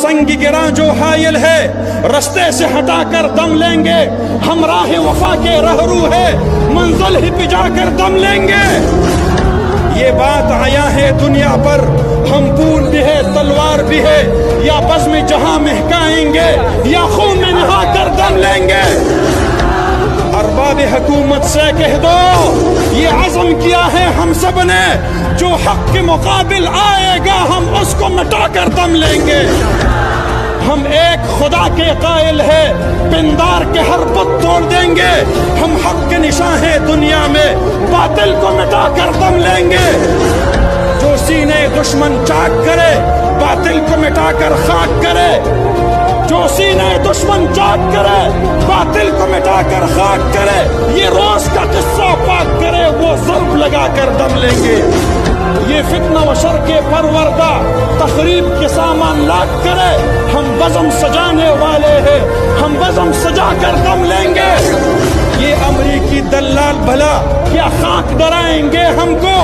سنگ گراں جو حائل ہے رستے سے ہٹا کر دم لیں گے. ہم راہ وفا کے رہرو ہے منزل ہی پہ جا کر دم لیں گے. یہ بات آیا ہے دنیا پر ہم پھول بھی ہے تلوار بھی ہے یا بزم جہاں مہکائیں گے یا خون میں نہا کر دم لیں گے. ارباب حکومت سے کہہ دو یہ عزم کیا ہے ہم سب نے جو حق کے مقابل آئے گا ہم اس کو مٹا کر دم لیں گے. ہم ایک خدا کے قائل ہے پندار کے ہر بت توڑ دیں گے. ہم حق کے نشاں ہیں دنیا میں باطل کو مٹا کر دم لیں گے. جو سینے دشمن چاک کرے باطل کو مٹا کر خاک کرے. جو سینے دشمن چاک کرے باطل کو مٹا کر خاک کرے. یہ روز کا قصہ پاک کرے وہ ضرب لگا کر دم لیں گے. یہ فتنہ و شر کے پروردہ تخریب کے سامان لاک کرے ہم بزم سجانے والے ہیں ہم بزم سجا کر دم لیں گے. یہ امریکی دلال بھلا کیا خاک ڈرائیں گے ہم کو.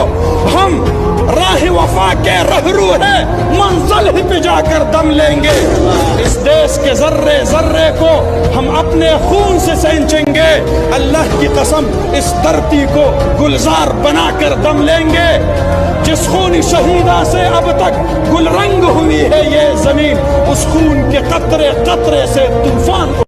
ہم راہ وفا کے رہرو ہے منزل ہی پہ جا کر دم لیں گے. اس دیش کے ذرے ذرے کو ہم اپنے خون سے سینچیں گے. اللہ کی قسم اس دھرتی کو گلزار بنا کر دم لیں گے. جس خون شہیدہ سے اب تک گل رنگ ہوئی ہے یہ زمین اس خون کے قطرے قطرے سے طوفان